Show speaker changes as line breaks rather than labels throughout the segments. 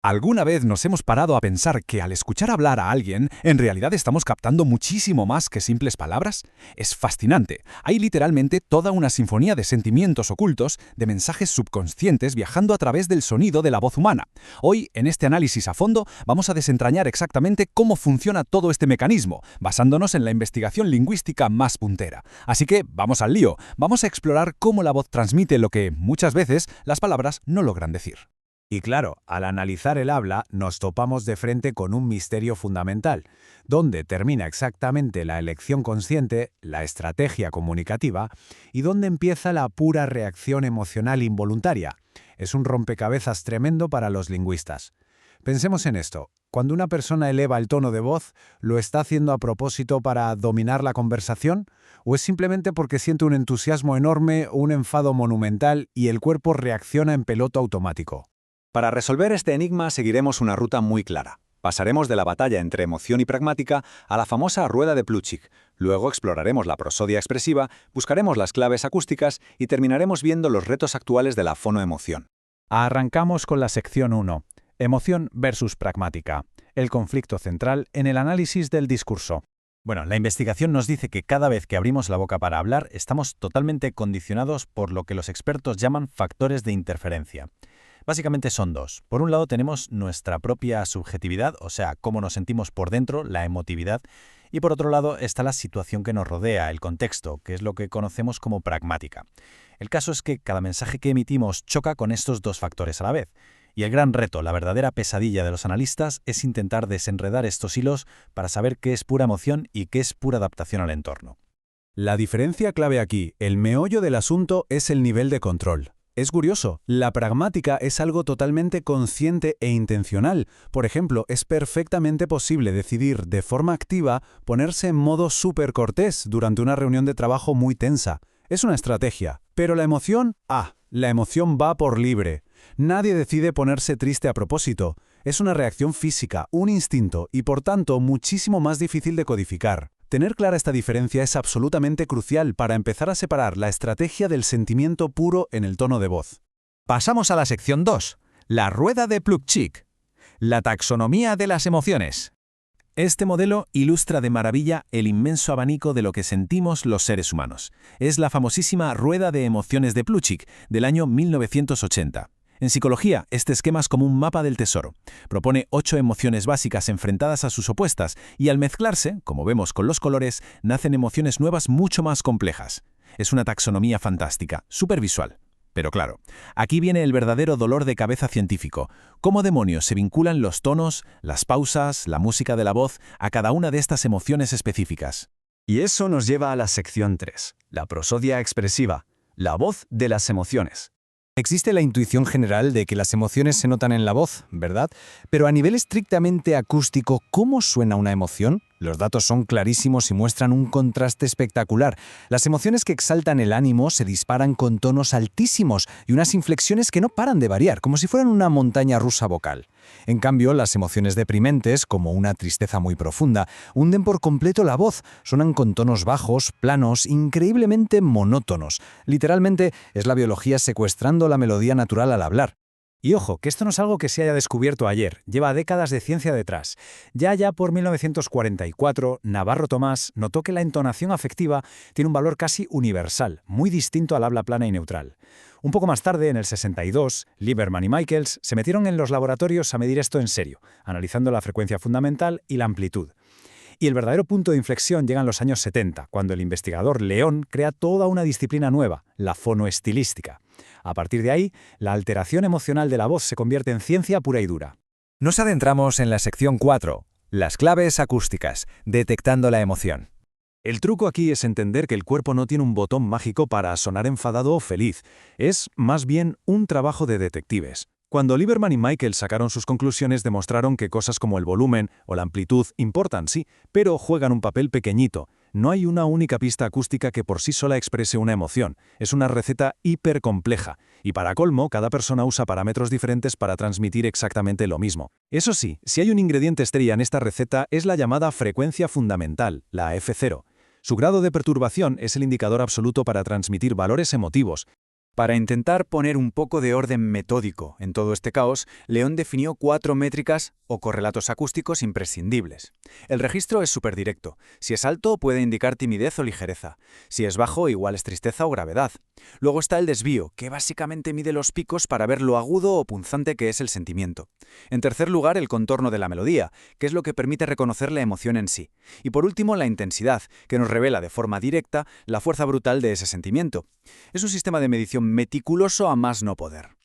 ¿Alguna vez nos hemos parado a pensar que al escuchar hablar a alguien, en realidad estamos captando muchísimo más que simples palabras? Es fascinante. Hay literalmente toda una sinfonía de sentimientos ocultos, de mensajes subconscientes viajando a través del sonido de la voz humana. Hoy, en este análisis a fondo, vamos a desentrañar exactamente cómo funciona todo este mecanismo, basándonos en la investigación lingüística más puntera. Así que, vamos al lío. Vamos a explorar cómo la voz transmite lo que, muchas veces, las palabras no logran decir.
Y claro, al analizar el habla, nos topamos de frente con un misterio fundamental. ¿Dónde termina exactamente la elección consciente, la estrategia comunicativa, y dónde empieza la pura reacción emocional involuntaria? Es un rompecabezas tremendo para los lingüistas. Pensemos en esto. Cuando una persona eleva el tono de voz, ¿lo está haciendo a propósito para dominar la conversación? ¿O es simplemente porque siente un entusiasmo enorme o un enfado monumental y el cuerpo reacciona en piloto automático?
Para resolver este enigma seguiremos una ruta muy clara. Pasaremos de la batalla entre emoción y pragmática a la famosa rueda de Plutchik. Luego exploraremos la prosodia expresiva, buscaremos las claves acústicas y terminaremos viendo los retos actuales de la fonoemoción.
Arrancamos con la sección 1. Emoción versus pragmática. El conflicto central en el análisis del discurso. Bueno, la investigación nos dice que cada vez que abrimos la boca para hablar, estamos totalmente condicionados por lo que los expertos llaman factores de interferencia. Básicamente son dos. Por un lado tenemos nuestra propia subjetividad, o sea, cómo nos sentimos por dentro, la emotividad, y por otro lado está la situación que nos rodea, el contexto, que es lo que conocemos como pragmática. El caso es que cada mensaje que emitimos choca con estos dos factores a la vez. Y el gran reto, la verdadera pesadilla de los analistas, es intentar desenredar estos hilos para saber qué es pura emoción y qué es pura adaptación al entorno.
La diferencia clave aquí, el meollo del asunto, es el nivel de control. Es curioso, la pragmática es algo totalmente consciente e intencional. Por ejemplo, es perfectamente posible decidir de forma activa ponerse en modo súper cortés durante una reunión de trabajo muy tensa. Es una estrategia. Pero la emoción, la emoción va por libre. Nadie decide ponerse triste a propósito. Es una reacción física, un instinto y por tanto muchísimo más difícil de codificar. Tener clara esta diferencia es absolutamente crucial para empezar a separar la estrategia del sentimiento puro en el tono de voz.
Pasamos a la sección 2, la rueda de Plutchik, la taxonomía de las emociones. Este modelo ilustra de maravilla el inmenso abanico de lo que sentimos los seres humanos. Es la famosísima rueda de emociones de Plutchik del año 1980. En psicología, este esquema es como un mapa del tesoro. Propone 8 emociones básicas enfrentadas a sus opuestas y al mezclarse, como vemos con los colores, nacen emociones nuevas mucho más complejas. Es una taxonomía fantástica, súper visual. Pero claro, aquí viene el verdadero dolor de cabeza científico. ¿Cómo demonios se vinculan los tonos, las pausas, la música de la voz a cada una de estas emociones específicas?
Y eso nos lleva a la sección 3, la prosodia expresiva, la voz de las emociones. Existe la intuición general de que las emociones se notan en la voz, ¿verdad? Pero a nivel estrictamente acústico, ¿cómo suena una emoción? Los datos son clarísimos y muestran un contraste espectacular. Las emociones que exaltan el ánimo se disparan con tonos altísimos y unas inflexiones que no paran de variar, como si fueran una montaña rusa vocal. En cambio, las emociones deprimentes, como una tristeza muy profunda, hunden por completo la voz, suenan con tonos bajos, planos, increíblemente monótonos. Literalmente, es la biología secuestrando la melodía natural al hablar.
Y ojo, que esto no es algo que se haya descubierto ayer, lleva décadas de ciencia detrás. Ya por 1944, Navarro Tomás notó que la entonación afectiva tiene un valor casi universal, muy distinto al habla plana y neutral. Un poco más tarde, en el 62, Lieberman y Michaels se metieron en los laboratorios a medir esto en serio, analizando la frecuencia fundamental y la amplitud. Y el verdadero punto de inflexión llega en los años 70, cuando el investigador León crea toda una disciplina nueva, la fonoestilística. A partir de ahí, la alteración emocional de la voz se convierte en ciencia pura y dura.
Nos adentramos en la sección 4, las claves acústicas, detectando la emoción.
El truco aquí es entender que el cuerpo no tiene un botón mágico para sonar enfadado o feliz. Es, más bien, un trabajo de detectives. Cuando Lieberman y Michaels sacaron sus conclusiones, demostraron que cosas como el volumen o la amplitud importan, sí, pero juegan un papel pequeñito. No hay una única pista acústica que por sí sola exprese una emoción. Es una receta hipercompleja. Y para colmo, cada persona usa parámetros diferentes para transmitir exactamente lo mismo. Eso sí, si hay un ingrediente estrella en esta receta es la llamada frecuencia fundamental, la F0. Su grado de perturbación es el indicador absoluto para transmitir valores emotivos.
Para intentar poner un poco de orden metódico en todo este caos, León definió 4 métricas o correlatos acústicos imprescindibles. El registro es súper directo. Si es alto, puede indicar timidez o ligereza. Si es bajo, igual es tristeza o gravedad. Luego está el desvío, que básicamente mide los picos para ver lo agudo o punzante que es el sentimiento. En tercer lugar, el contorno de la melodía, que es lo que permite reconocer la emoción en sí. Y por último, la intensidad, que nos revela de forma directa la fuerza brutal de ese sentimiento. Es un sistema de medición meticuloso a más no poder.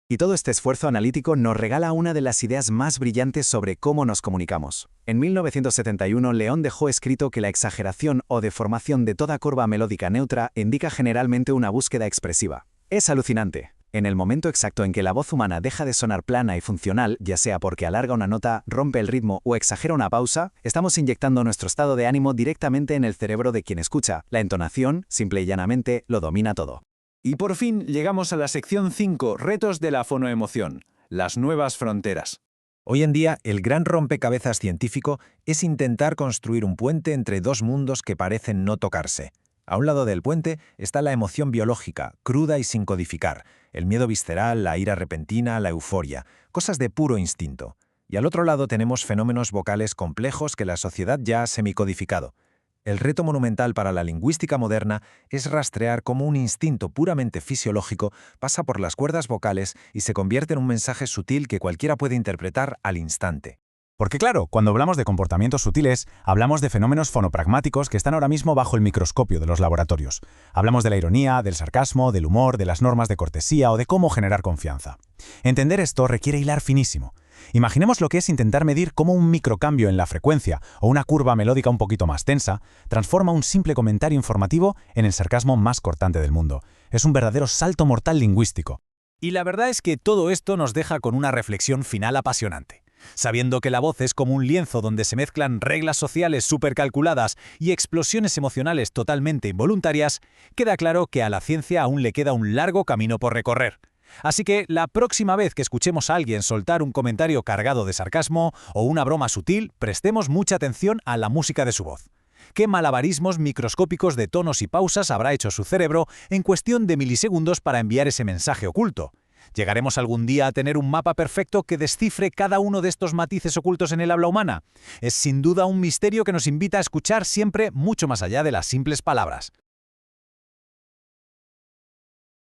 Y todo este esfuerzo analítico nos regala una de las ideas más brillantes sobre cómo nos comunicamos. En 1971, León dejó escrito que la exageración o deformación de toda curva melódica neutra indica generalmente una búsqueda expresiva. Es alucinante. En el momento exacto en que la voz humana deja de sonar plana y funcional, ya sea porque alarga una nota, rompe el ritmo o exagera una pausa, estamos inyectando nuestro estado de ánimo directamente en el cerebro de quien escucha. La entonación, simple y llanamente, lo domina todo.
Y por fin llegamos a la sección 5, retos de la fonoemoción, las nuevas fronteras. Hoy en día, el gran rompecabezas científico es intentar construir un puente entre dos mundos que parecen no tocarse. A un lado del puente está la emoción biológica, cruda y sin codificar, el miedo visceral, la ira repentina, la euforia, cosas de puro instinto. Y al otro lado tenemos fenómenos vocales complejos que la sociedad ya ha semicodificado. El reto monumental para la lingüística moderna es rastrear cómo un instinto puramente fisiológico pasa por las cuerdas vocales y se convierte en un mensaje sutil que cualquiera puede interpretar al instante.
Porque claro, cuando hablamos de comportamientos sutiles, hablamos de fenómenos fonopragmáticos que están ahora mismo bajo el microscopio de los laboratorios. Hablamos de la ironía, del sarcasmo, del humor, de las normas de cortesía o de cómo generar confianza. Entender esto requiere hilar finísimo. Imaginemos lo que es intentar medir cómo un microcambio en la frecuencia o una curva melódica un poquito más tensa transforma un simple comentario informativo en el sarcasmo más cortante del mundo. Es un verdadero salto mortal lingüístico.
Y la verdad es que todo esto nos deja con una reflexión final apasionante. Sabiendo que la voz es como un lienzo donde se mezclan reglas sociales supercalculadas y explosiones emocionales totalmente involuntarias, queda claro que a la ciencia aún le queda un largo camino por recorrer. Así que la próxima vez que escuchemos a alguien soltar un comentario cargado de sarcasmo o una broma sutil, prestemos mucha atención a la música de su voz. ¿Qué malabarismos microscópicos de tonos y pausas habrá hecho su cerebro en cuestión de milisegundos para enviar ese mensaje oculto? ¿Llegaremos algún día a tener un mapa perfecto que descifre cada uno de estos matices ocultos en el habla humana? Es sin duda un misterio que nos invita a escuchar siempre mucho más allá de las simples palabras.